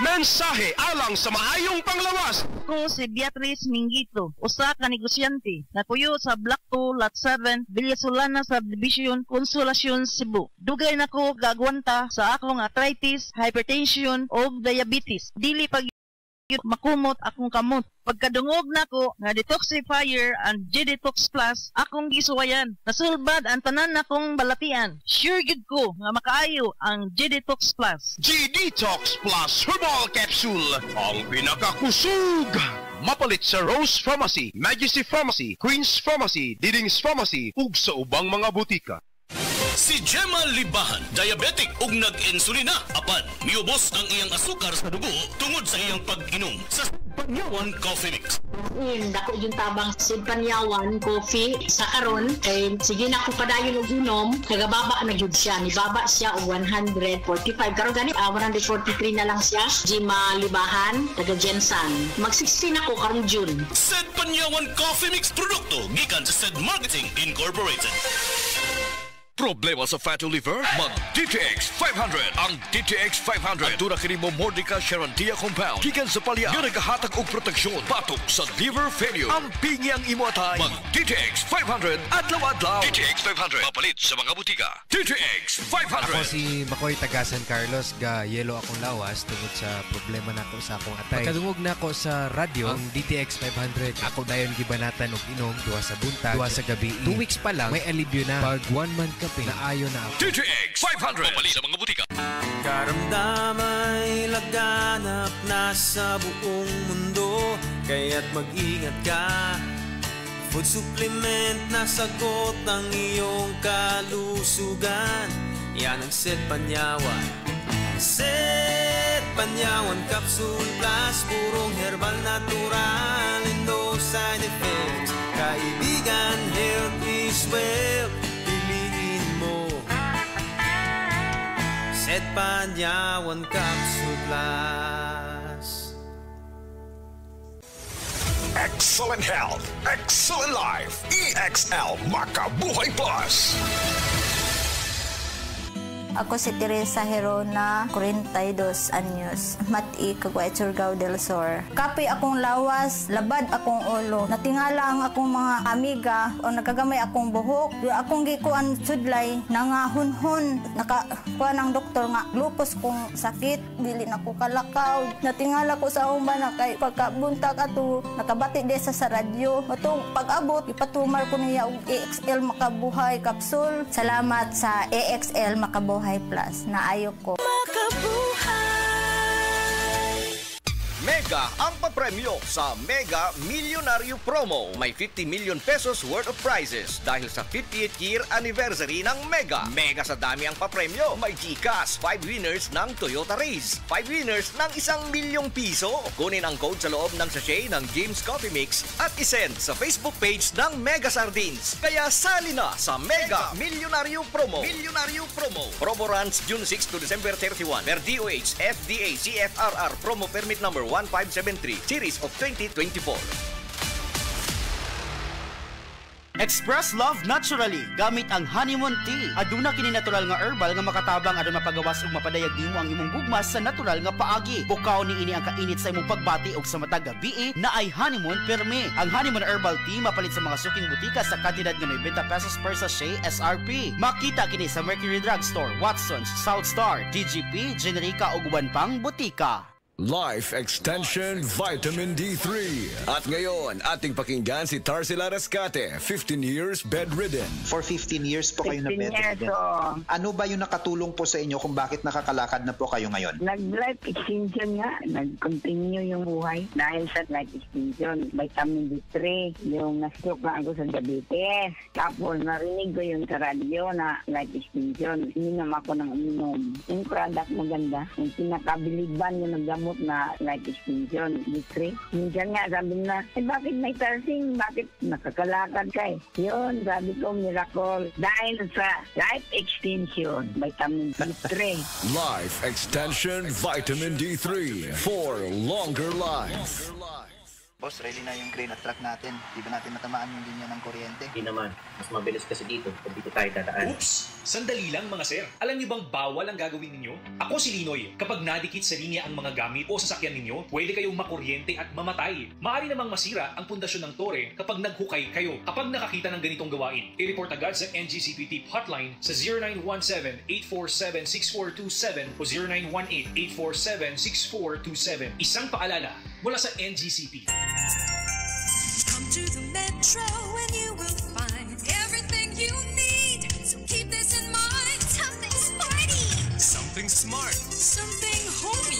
Mensahe alang sa maayong panglawas. Ako si Beatrice Mingito, usa ka negosyante, napuyo sa Block 2, Lot 7, Villasolana Subdivision, Consolacion, Cebu. Dugay nako gagwanta sa akong arthritis, hypertension o diabetes. Dili pag makumot akong kamot. Pagkadungog nako nga detoxifier and G-Detox Plus akong gisuwayan. Nasulbad ang tanan nakong balatian. Sure gid ko nga makaayo ang G-Detox Plus. G-Detox Plus Herbal Capsule, ang pinakakusog. Mapalit sa Rose Pharmacy, Majesty Pharmacy, Queen's Pharmacy, Diding's Pharmacy, ug sa ubang mga butika. Si Gemma Libahan, diabetic ug nag-insulina. Apan, miubos ang iyang asukar sa dugo tungod sa iyang pag-inom sa Panyawan Coffee Mix. Dako yung tabang si Panyawan Coffee sa karon kay sige na ko padayon og inom, nagababa na gyud siya. Nibaba siya og 145 karon gani 143 na lang siya. Gemma Libahan, taga Jensan. Mag-16 ako karong June. Said Panyawan Coffee Mix produkto gikan sa Said Marketing Incorporated. Problema sa fatty liver? Mag DTX 500. Ang DTX 500 aduna kini mo Mordica Charantia compound gikan sa palya nga nagahatag og proteksyon batok sa liver failure. Ang pingyang imo atay. Mag DTX 500 adlaw-adlaw. DTX 500 mapalit sa mga butika. DTX 500. Ako si Makoy taga San Carlos, ga yelo akong lawas tungod sa problema nako sa akong atay. Pagkadungog nako sa radyo ang DTX 500 ako dayon gibanatan og inom duha sa buntag, duha sa gabi. 2 weeks pa lang may alibyo na. Pag 1 month ka naayo na ako. DTX 500 mapalit sa mga butika. Karamdamay laganap na sa buong mundo, kaya't mag-ingat ka. Food supplement na sagot ang iyong kalusugan. Yan ang Said Panyawan. Said Panyawan Capsule Plus, purong herbal natural and no side effects. Kaibigan, health is wealth. Said Panyawan Capsule Plus. Excellent health, excellent life. EXL Makabuhay Plus. Ako si Teresa Herona, 42 anyos, Mati, Caguay, Surigao del Sur. Kape akong lawas, labad akong ulo. Natingala ang akong mga amiga o nakagamay akong buhok. Yung akong gikuan sudlay, nangahunhon. Nakakuha ng doktor nga, lupus kong sakit, dili na ko kalakaw. Natingala ko sa umba na kay pagkabuntag ato, nakabati desa sa radyo. Matong pag-abot, ipatumar ko niya og EXL Makabuhay Capsule. Salamat sa EXL Makabuhay Plus na ayok ko. Mega ang papremyo sa Mega Milyonaryo Promo. May 50 million pesos worth of prizes dahil sa 58th year anniversary ng Mega. Mega sa dami ang papremyo. May GCash, 5 winners ng Toyota Race, 5 winners ng 1 milyong piso. Kunin ang code sa loob ng sachet ng James Coffee Mix at isend sa Facebook page ng Mega Sardines. Kaya sali na sa Mega Milyonaryo Promo. Milyonaryo Promo. Promo runs June 6 to December 31. Per DOH, FDA, CFRR Promo Permit Number 1573, Series of 2024. Express love naturally gamit ang honeymoon tea. Aduna kini natural nga herbal nga makatabang aron mapagawas ug mapadayag nimo ang imong gugma sa natural nga paagi. Bukaw ni ini ang kainit sa imong pagbati ug sa matag gabi na ay honeymoon perme. Ang honeymoon herbal tea mapalit sa mga suking butika sa kantidad nga 90 pesos per sachet SRP. Makita kini sa Mercury Drugstore, Watsons, South Star, DGP, Generica ug uban pang butika. Life Extension Vitamin D3. At ngayon, ating pakinggan si Tarsila Rescate, 15 years bedridden. For 15 years po kayo na bedridden. Ano ba yung nakatulong po sa inyo kung bakit nakakalakad na po kayo ngayon? Nag-life extension nga. Nag-continue yung buhay dahil sa life extension. Vitamin D3, yung na-stroke na ako sa diabetes. Tapos narinig ko yung sa radyo na life extension. Ininom ako ng uminom. Yung product maganda. Yung pinakabiliban yung nagdamo na life extension, D3. Minsan nga sabi na, bakit may tarsing? Bakit nakakalakad ka eh? Yun, sabi ko, miracle. Dahil sa life extension, vitamin D3. Life Extension Vitamin D3 for longer life. Boss, ready na yung crane at truck natin. Di ba natin matamaan yung linya ng kuryente? Hindi naman. Mas mabilis kasi dito kung dito tayo dadaan. Oops! Sandali lang mga sir. Alam niyo bang bawal ang gagawin ninyo? Ako si Linoy. Kapag nadikit sa linya ang mga gamit o sasakyan ninyo, pwede kayong makuryente at mamatay. Maaari namang masira ang pundasyon ng tore kapag naghukay kayo. Kapag nakakita ng ganitong gawain, i-report agad sa NGCP Tip Hotline sa 0917-847-6427 o 0918-847-6427. Isang paalala mula sa NGCP. Come to the Metro and you will find everything you need. So keep this in mind. Something smarty. Something smart. Something homey.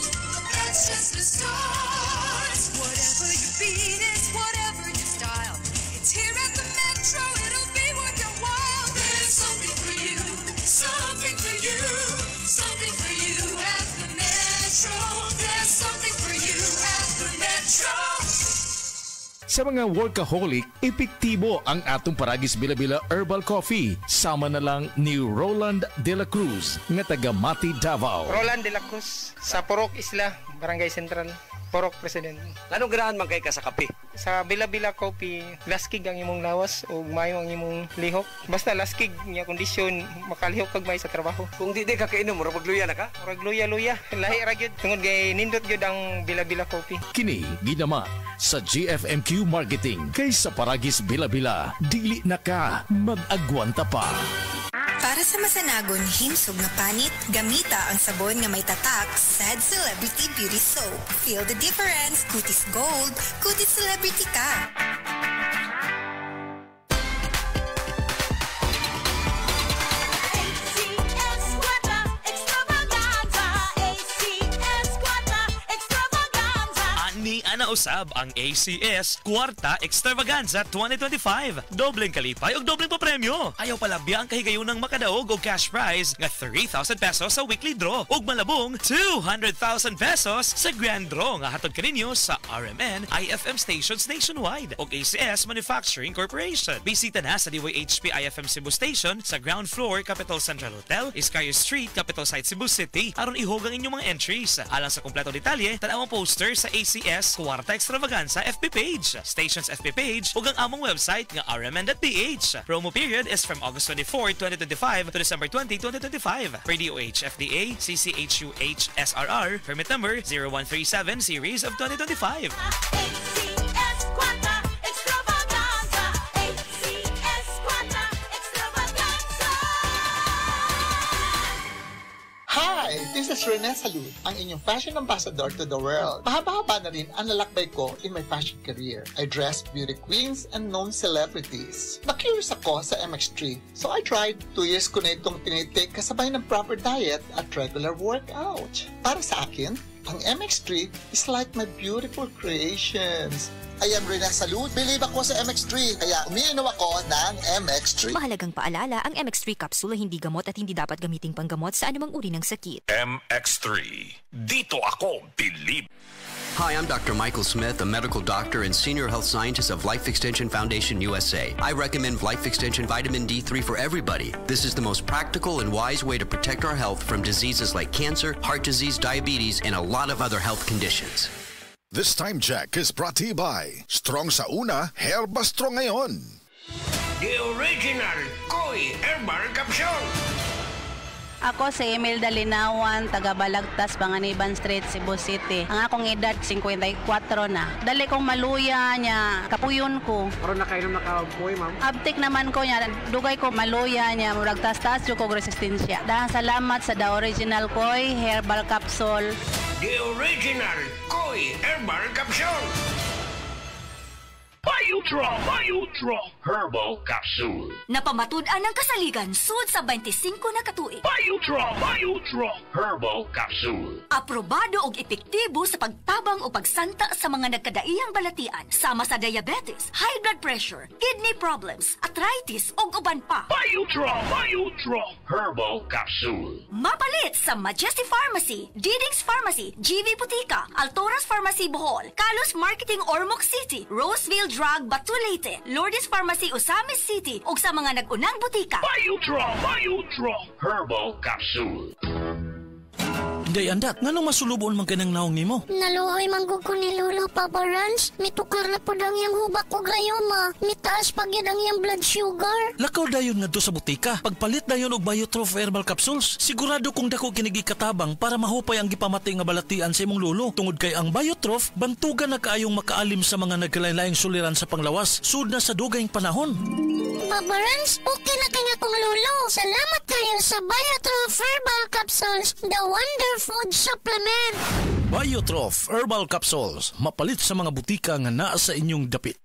That's just a start. Whatever your beat is, whatever your style, it's here at the Metro. It'll be worth your while. There's something for you. Something for you. Something for you at the Metro. There's something for you at the Metro. Sa mga workaholic, epektibo ang atong Paragis Bila-Bila Herbal Coffee. Sama na lang ni Roland De La Cruz, nga taga Mati, Davao. Roland De La Cruz, sa Purok Isla, Barangay Central, Purok President. Anong ganahan man kay ka sa kape? Sa Bila-Bila Coffee, laskig ang imong lawas o mayo ang imong lihok. Basta laskig niya kondisyon, makalihok kag may sa trabaho. Kung di ka kainom, mura magluya na ka? Mura luya-luya. Lahi ra gyud. Tungod kay nindot gyud ang Bila-Bila Coffee. Kini ginama sa GFMQ Marketing. Kay sa Paragis Bila-Bila, dili na ka mag-agwanta pa. Para sa masanagon himsog na panit, gamita ang sabon nga may tatak Sad Celebrity Beauty Soap. Feel the difference. Kutis Gold, kutis celebrity ka. Ana usab ang ACS Kwarta Extravaganza 2025. Dobleng kalipay ug dobleng papremyo. Ayaw palabya ang kahigayunang makadaog og cash prize nga 3,000 pesos sa weekly draw ug malabong 200,000 pesos sa grand draw nga hatod kaninyo sa RMN IFM stations nationwide ug ACS Manufacturing Corporation. Bisita na sa DYHP IFM Cebu Station sa ground floor Capital Central Hotel, Iscayo Street, Capital Site Cebu City aron ihog ang inyong mga entries. Alang sa kompleto detalye, tanaw ang poster sa ACS Kwarta Extravaganza FB page, station's FB page ug ang among website nga rmn.ph. Promo period is from August 24, 2025 to December 20, 2025. Per DOH FDA CCHUH SRR permit number 0137 series of 2025. Hi! This is Rene Salud, ang inyong fashion ambassador to the world. Mahaba-haba na rin ang lalakbay ko in my fashion career. I dressed beauty queens and known celebrities. Na-curious ako sa MX3, so I tried. 2 years ko na itong tinitake kasabay ng proper diet at regular workout. Para sa akin, ang MX3 is like my beautiful creations. I am Rene Salud. Believe ako sa MX3, kaya umiinom ako ng MX3. Mahalagang paalala, ang MX3 capsule hindi gamot at hindi dapat gamiting panggamot sa anumang uri ng sakit. MX3. Dito ako believe. Hi, I'm Dr. Michael Smith, a medical doctor and senior health scientist of Life Extension Foundation USA. I recommend Life Extension Vitamin D3 for everybody. This is the most practical and wise way to protect our health from diseases like cancer, heart disease, diabetes, and a lot of other health conditions. This time check is brought to you by Strong sa una, Herba Strong ngayon. The original Koi Herbal Capsule. Ako si Imelda Linawan, taga Balagtas, Panganiban Street, Cebu City. Ang akong edad 54 na. Dali kong maluya niya, kapuyon ko. Karon nakainom na kapoy, ma'am. Abtik naman ko niya, dugay ko maluya niya, murag tas-tas yung kong resistensya. Dahil salamat sa The Original Koi Herbal Capsule. The original Koi Herbal Capsule. Bayutro Herbal Capsule. Napamatud-an ang kasaligan sud sa 25 na katuig. Bayutro Herbal Capsule. Aprobado og epektibo sa pagtabang o pagsanta sa mga nagkadaiyang balatian sama sa diabetes, high blood pressure, kidney problems, arthritis ug uban pa. Bayutro Herbal Capsule. Mapalit sa Majesty Pharmacy, Diding's Pharmacy, GV Butika, Altoras Pharmacy Bohol, Kalos Marketing Ormoc City, Roseville Drug Batulete, Lourdes Pharmacy Osamis City ug sa mga nag-unang butika. Bayutro Herbal Capsule. Day andat, nganong masulubon man kanang naong nimo? Naluoy manggug ko ni Lolo, Papa Rans. Mitukar na po dang yung hubak ko gayoma. Mitaas pag yan ang yung blood sugar. Lakaw dayon nga do sa butika. Pagpalit dayon og Biotrof herbal capsules, sigurado kung dako kinigi katabang para mahupay ang gipamatay nga balatian sa imong lolo. Tungod kay ang Biotrof, bantugan na kaayong makaalim sa mga nagkalain-laing suliran sa panglawas, sud na sa dugayng panahon. Papa Rans, okay na kaya kong lolo. Salamat kayo sa Biotrof herbal capsules, the wonder food supplement. Biotrof herbal capsules, mapalit sa mga butika nga naa sa inyong dapit.